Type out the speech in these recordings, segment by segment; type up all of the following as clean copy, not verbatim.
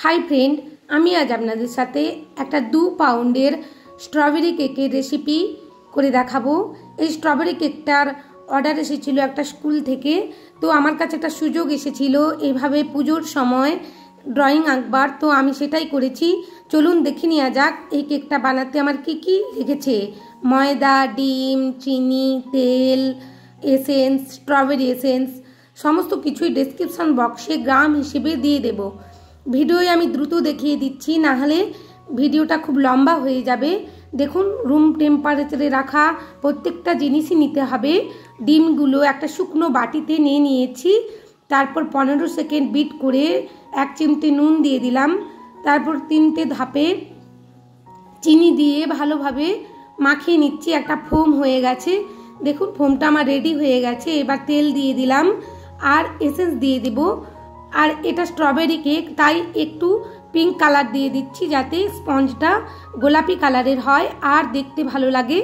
High friend आमी आज आपनादेर साथे एक 2 पाउंडेर स्ट्रबेरी केकेर रेसिपि करे देखाबो। এই स्ट्रबेरी केकटार अर्डार एसेछिलो एकटा स्कूल थेके। तो आमार काछे एकटा सुयोग एसेछिलो एइभाবে पुजोर समय ड्रयिंग आंकবার। तो आमी सेटाई करेछि। चलुन देखे नेওয়া যাক এই केकटा बानाते आमार की लेगेছে। मयदा, डिम, चीनी, तेल, एसेंस, स्ट्रबेरी एसेंस समस्त किछुई डेसक्रिपशन बक्से ग्राम हिसेबे दिए देब। ভিডিওয় আমি দ্রুত দেখিয়ে দিচ্ছি, না হলে ভিডিওটা খুব লম্বা হয়ে যাবে। দেখুন রুম টেম্পারেচারে রাখা প্রত্যেকটা জিনিসই নিতে হবে। ডিমগুলো একটা শুকনো বাটিতে নিয়ে নিয়েছি। তারপর 15 সেকেন্ড বিট করে 1 চিমটি নুন দিয়ে দিলাম। তারপর 3টে ধাপে চিনি দিয়ে ভালোভাবে মাখিয়ে নিচ্ছি। একটা ফোম হয়ে গেছে। দেখুন ফোমটা আমার রেডি হয়ে গেছে। এবার তেল দিয়ে দিলাম আর এসেন্স দিয়ে দেব। আর এটা স্ট্রবেরি কেক তাই একটু পিঙ্ক কালার দিয়ে দিচ্ছি যাতে স্পঞ্জটা গোলাপি কালারের হয় আর দেখতে ভালো লাগে।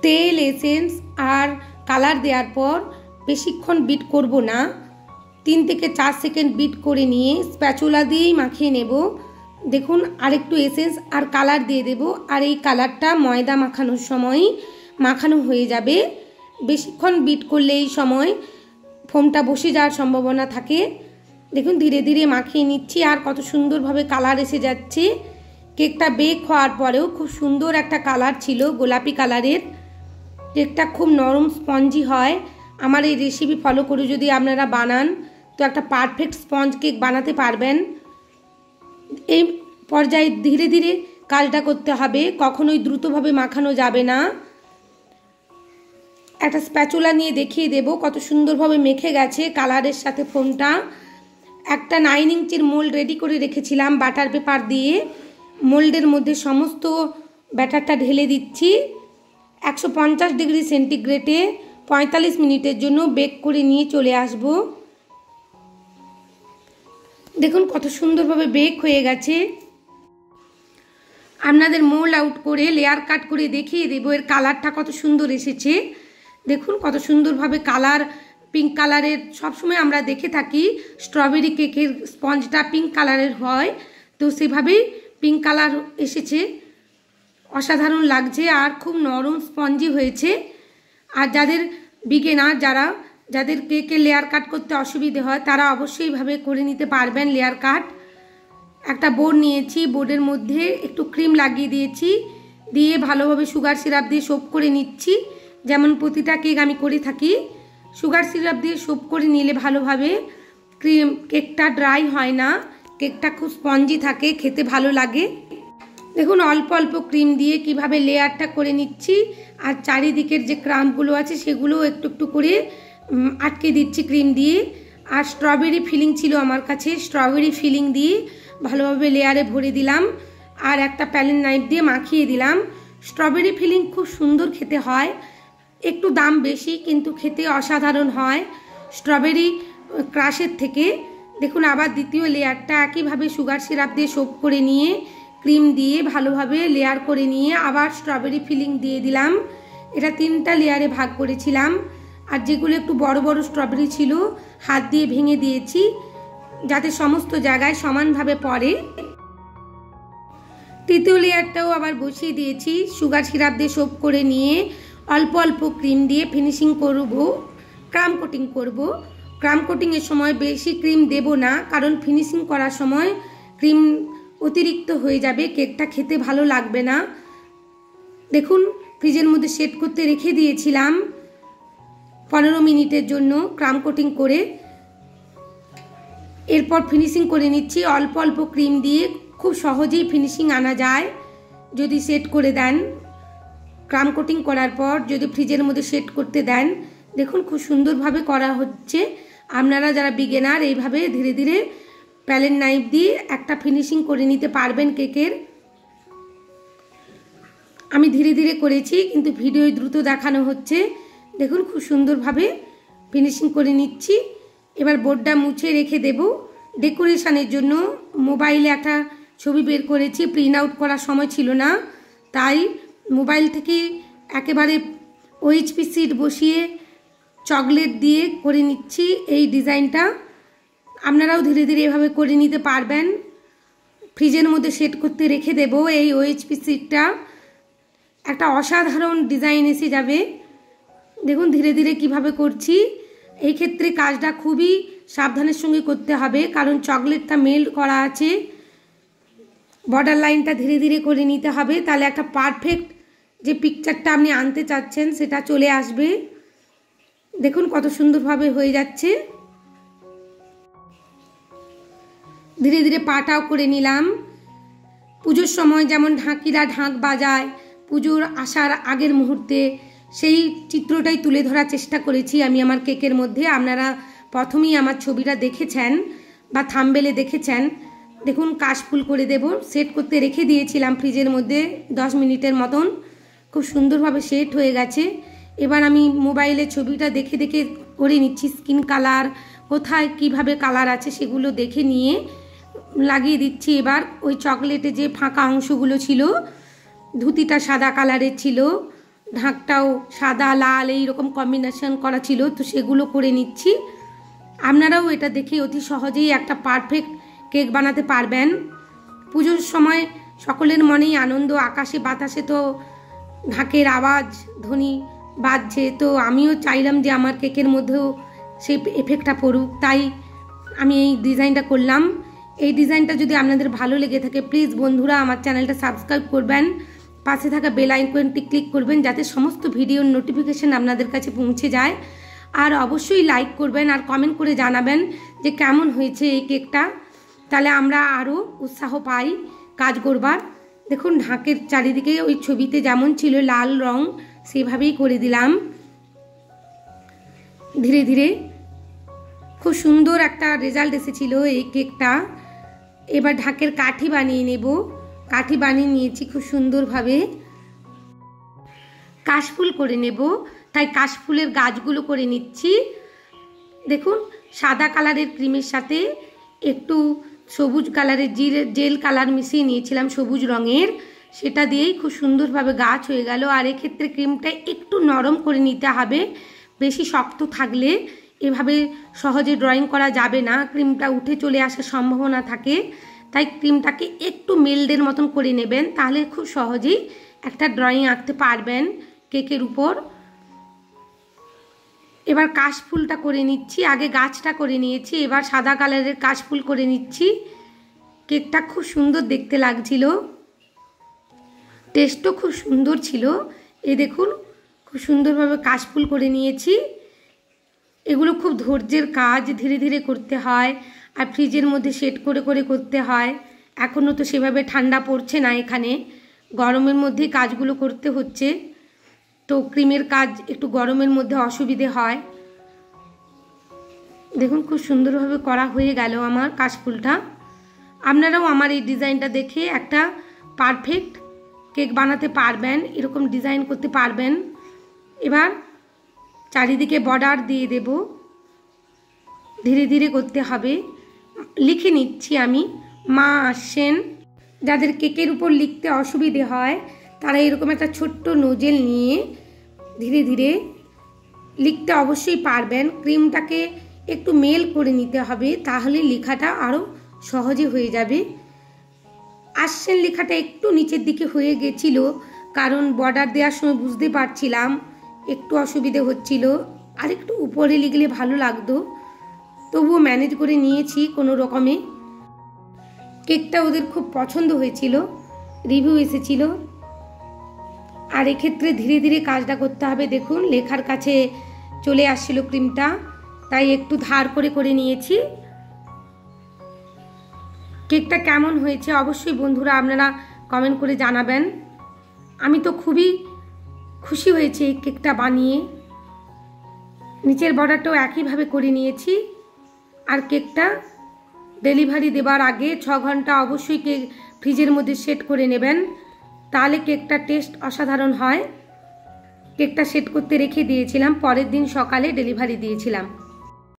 তেল, এসেন্স আর কালার দেওয়ার পর বেশিক্ষণ বিট করব না, 3 থেকে 4 সেকেন্ড বিট করে নিয়ে স্প্যাচুলা দিয়েই মাখিয়ে নেব। দেখুন আরেকটু এসেন্স আর কালার দিয়ে দেব। আর এই কালারটা ময়দা মাখানোর সময় মাখানো হয়ে যাবে। বেশিক্ষণ বিট করলে এই সময় ফোমটা বসে যাওয়ার সম্ভাবনা থাকে। দেখুন ধীরে ধীরে মাখিয়ে নিচ্ছি আর কত সুন্দরভাবে কালার এসে যাচ্ছে। কেকটা বেক হওয়ার পরেও খুব সুন্দর একটা কালার ছিল, গোলাপি কালারের। কেকটা খুব নরম স্পঞ্জি হয়। আমার এই রেসিপি ফলো করে যদি আপনারা বানান তো একটা পারফেক্ট স্পঞ্জ কেক বানাতে পারবেন। এই পর্যায়ে ধীরে ধীরে কাজটা করতে হবে, কখনোই দ্রুতভাবে মাখানো যাবে না। একটা স্প্যাচুলা নিয়ে দেখিয়ে দেব কত সুন্দরভাবে মেখে গেছে কালারের সাথে ফোমটা। একটা 9 ইঞ্চির মোল্ড রেডি করে রেখেছিলাম বাটার পেপার দিয়ে। মোল্ডের মধ্যে সমস্ত ব্যাটারটা ঢেলে দিচ্ছি। 150 ডিগ্রি সেন্টিগ্রেডে 45 মিনিটের জন্য বেক করে নিয়ে চলে আসব। দেখুন কত সুন্দরভাবে বেক হয়ে গেছে। আপনাদের মোল্ড আউট করে লেয়ার কাট করে দেখিয়ে দেব এর কালারটা কত সুন্দর এসেছে। দেখুন কত সুন্দরভাবে কালার পিঙ্ক কালারের। সবসময় আমরা দেখে থাকি স্ট্রবেরি কেকের স্পঞ্জটা পিঙ্ক কালারের হয়, তো সেভাবেই পিঙ্ক কালার এসেছে। অসাধারণ লাগছে আর খুব নরম স্পঞ্জি হয়েছে। আর যাদের বিগিনার যাদের কেকের লেয়ার কাট করতে অসুবিধে হয় তারা অবশ্যই এইভাবে করে নিতে পারবেন লেয়ার কাট। একটা বোর্ড নিয়েছি, বোর্ডের মধ্যে একটু ক্রিম লাগিয়ে দিয়েছি, দিয়ে ভালোভাবে সুগার সিরাপ দিয়ে সোপ করে নিচ্ছি। যেমন প্রতিটা কেক আমি করে থাকি। সুগার সিরাপ দিয়ে সোপ করে নিলে ভালোভাবে কেকটা ড্রাই হয় না, কেকটা খুব স্পঞ্জি থাকে, খেতে ভালো লাগে। দেখুন অল্প অল্প ক্রিম দিয়ে কিভাবে লেয়ারটা করে নিচ্ছি। আর চারিদিকের যে ক্রাম্পগুলো আছে সেগুলো একটু একটু করে আটকে দিচ্ছি ক্রিম দিয়ে। আর স্ট্রবেরি ফিলিং ছিল আমার কাছে, স্ট্রবেরি ফিলিং দিয়ে ভালোভাবে লেয়ারে ভরে দিলাম আর একটা প্যালেট নাইফ দিয়ে মাখিয়ে দিলাম। স্ট্রবেরি ফিলিং খুব সুন্দর খেতে হয়, একটু দাম বেশি কিন্তু খেতে অসাধারণ হয় স্ট্রবেরি ক্রাশের থেকে। দেখুন আবার দ্বিতীয় লেয়ারটা একইভাবে সুগার সিরাপ দিয়ে সোপ করে নিয়ে ক্রিম দিয়ে ভালোভাবে লেয়ার করে নিয়ে আবার স্ট্রবেরি ফিলিং দিয়ে দিলাম। এটা 3টা লেয়ারে ভাগ করেছিলাম। আর যেগুলো একটু বড় বড় স্ট্রবেরি ছিল হাত দিয়ে ভেঙে দিয়েছি যাতে সমস্ত জায়গায় সমানভাবে পড়ে। তৃতীয় লেয়ারটাও আবার বসিয়ে দিয়েছি, সুগার সিরাপ দিয়ে সোপ করে নিয়ে অল্প অল্প ক্রিম দিয়ে ফিনিশিং করব, ক্রাম কোটিং করব। ক্রাম কোটিংয়ের সময় বেশি ক্রিম দেব না, কারণ ফিনিশিং করার সময় ক্রিম অতিরিক্ত হয়ে যাবে, কেকটা খেতে ভালো লাগবে না। দেখুন ফ্রিজের মধ্যে সেট করতে রেখে দিয়েছিলাম 15 মিনিটের জন্য ক্রাম কোটিং করে। এরপর ফিনিশিং করে নিচ্ছি অল্প অল্প ক্রিম দিয়ে। খুব সহজেই ফিনিশিং আনা যায় যদি সেট করে দেন। ক্রাম কোটিং করার পর যদি ফ্রিজের মধ্যে সেট করতে দেন, দেখুন খুব সুন্দরভাবে করা হচ্ছে। আপনারা যারা বিগিনার এইভাবে ধীরে ধীরে প্যালেট নাইফ দিয়ে একটা ফিনিশিং করে নিতে পারবেন কেকের। আমি ধীরে ধীরে করেছি কিন্তু ভিডিওয় দ্রুত দেখানো হচ্ছে। দেখুন খুব সুন্দরভাবে ফিনিশিং করে নিচ্ছি। এবার বোর্ডটা মুছে রেখে দেব। ডেকোরেশনের জন্য মোবাইলে একটা ছবি বের করেছি, প্রিন্ট আউট করার সময় ছিল না তাই মোবাইল থেকে একেবারে OHP সিট বসিয়ে চকলেট দিয়ে করে নিচ্ছি এই ডিজাইনটা। আপনারাও ধীরে ধীরে এভাবে করে নিতে পারবেন। ফ্রিজের মধ্যে সেট করতে রেখে দেব। এই ওএইচপি সিটটা একটা অসাধারণ ডিজাইন এসে যাবে। দেখুন ধীরে ধীরে কিভাবে করছি। এই ক্ষেত্রে কাজটা খুবই সাবধানের সঙ্গে করতে হবে, কারণ চকলেটটা মেল্ট করা আছে। বর্ডার লাইনটা ধীরে ধীরে করে নিতে হবে, তাহলে একটা পারফেক্ট যে পিকচারটা আপনি আনতে চাচ্ছেন সেটা চলে আসবে। দেখুন কত সুন্দরভাবে হয়ে যাচ্ছে। ধীরে ধীরে পাটাও করে নিলাম। পুজোর সময় যেমন ঢাকিরা ঢাক বাজায় পুজোর আসার আগের মুহূর্তে, সেই চিত্রটাই তুলে ধরার চেষ্টা করেছি আমি আমার কেকের মধ্যে। আপনারা প্রথমেই আমার ছবিটা দেখেছেন বা থাম্বনেলে দেখেছেন। দেখুন কাশফুল করে দেব। সেট করতে রেখে দিয়েছিলাম ফ্রিজের মধ্যে 10 মিনিটের মতন। খুব সুন্দরভাবে সেট হয়ে গেছে। এবার আমি মোবাইলে ছবিটা দেখে দেখে করে নিচ্ছি। স্কিন কালার কোথায় কিভাবে কালার আছে সেগুলো দেখে নিয়ে লাগিয়ে দিচ্ছি। এবার ওই চকলেটে যে ফাঁকা অংশগুলো ছিল, ধুতিটা সাদা কালারের ছিল, ঢাকটাও সাদা লাল এইরকম কম্বিনেশন করা ছিল, তো সেগুলো করে নিচ্ছি। আপনারাও এটা দেখে অতি সহজেই একটা পারফেক্ট কেক বানাতে পারবেন। পুজোর সময় সকলের মনেই আনন্দ, আকাশে বাতাসে তো ঢাকের আওয়াজ ধ্বনি বাজছে। তো আমিও চাইলাম যে আমার কেকের মধ্যেও সেই এফেক্টটা পড়ুক, তাই আমি এই ডিজাইনটা করলাম। এই ডিজাইনটা যদি আপনাদের ভালো লেগে থাকে প্লিজ বন্ধুরা আমার চ্যানেলটা সাবস্ক্রাইব করবেন, পাশে থাকা বেল আইকনটি ক্লিক করবেন যাতে সমস্ত ভিডিওর নোটিফিকেশান আপনাদের কাছে পৌঁছে যায়। আর অবশ্যই লাইক করবেন আর কমেন্ট করে জানাবেন যে কেমন হয়েছে এই কেকটা, তাহলে আমরা আরও উৎসাহ পাই কাজ করবার। দেখুন ঢাকের চারিদিকে ওই ছবিতে যেমন ছিল লাল রং সেভাবেই করে দিলাম। ধীরে ধীরে খুব সুন্দর একটা রেজাল্ট এসেছিল এই কেকটা। এবার ঢাকের কাঠি বানিয়ে নেব। কাঠি বানিয়ে নিয়েছি খুব সুন্দরভাবে। কাশফুল করে নেব, তাই কাশফুলের গাছগুলো করে নিচ্ছি। দেখুন সাদা কালারের ক্রিমের সাথে একটু সবুজ কালারের জেল কালার মিশিয়ে নিয়েছিলাম সবুজ রঙের, সেটা দিয়েই খুব সুন্দরভাবে গাছ হয়ে গেল। আর এক্ষেত্রে ক্রিমটা একটু নরম করে নিতে হবে, বেশি শক্ত থাকলে এভাবে সহজে ড্রয়িং করা যাবে না, ক্রিমটা উঠে চলে আসার সম্ভাবনা থাকে। তাই ক্রিমটাকে একটু মেল্টের মতন করে নেবেন, তাহলে খুব সহজেই একটা ড্রয়িং আঁকতে পারবেন কেকের উপর। এবার কাশফুলটা করে নিচ্ছি। আগে গাছটা করে নিয়েছি, এবার সাদা কালারের কাশফুল করে নিচ্ছি। কেকটা খুব সুন্দর দেখতে লাগছিল, টেস্টও খুব সুন্দর ছিল। এই দেখুন খুব সুন্দরভাবে কাশফুল করে নিয়েছি। এগুলো খুব ধৈর্যের কাজ, ধীরে ধীরে করতে হয় আর ফ্রিজের মধ্যে সেট করে করে করতে হয়। এখনও তো সেভাবে ঠান্ডা পড়ছে না, এখানে গরমের মধ্যেই কাজগুলো করতে হচ্ছে। তো ক্রিমের কাজ একটু গরমের মধ্যে অসুবিধে হয়। দেখুন খুব সুন্দরভাবে করা হয়ে গেল আমার কাশফুলটা। আপনারাও আমার এই ডিজাইনটা দেখে একটা পারফেক্ট কেক বানাতে পারবেন, এরকম ডিজাইন করতে পারবেন। এবার চারিদিকে বর্ডার দিয়ে দেব, ধীরে ধীরে করতে হবে। লিখে নিচ্ছি আমি, মা আসছেন। যাদের কেকের উপর লিখতে অসুবিধে হয় তারা এরকম একটা ছোট্ট নোজেল নিয়ে ধীরে ধীরে লিখতে অবশ্যই পারবেন। ক্রিমটাকে একটু মেল করে নিতে হবে, তাহলে লেখাটা আরও সহজে হয়ে যাবে। আসছেন লেখাটা একটু নিচের দিকে হয়ে গেছিল, কারণ বর্ডার দেওয়ার সময় বুঝতে পারছিলাম একটু অসুবিধে হচ্ছিল। আর একটু উপরে লিখলে ভালো লাগতো, তবুও ম্যানেজ করে নিয়েছি কোনো রকমে। কেকটা ওদের খুব পছন্দ হয়েছিল, রিভিউ এসেছিল। আর এক্ষেত্রে ধীরে ধীরে কাজটা করতে হবে। দেখুন লেখার কাছে চলে আসছিল ক্রিমটা, তাই একটু ধার করে করে নিয়েছি। কেকটা কেমন হয়েছে অবশ্যই বন্ধুরা আপনারা কমেন্ট করে জানাবেন। আমি তো খুবই খুশি হয়েছি এই কেকটা বানিয়ে। নিচের বর্ডারটাও একইভাবে করে নিয়েছি। আর কেকটা ডেলিভারি দেবার আগে 6 ঘন্টা অবশ্যই কেক ফ্রিজের মধ্যে সেট করে নেবেন, তাহলে কেকটা টেস্ট অসাধারণ হয়। কেকটা সেট করতে রেখে দিয়েছিলাম, পরের দিন সকালে ডেলিভারি দিয়েছিলাম।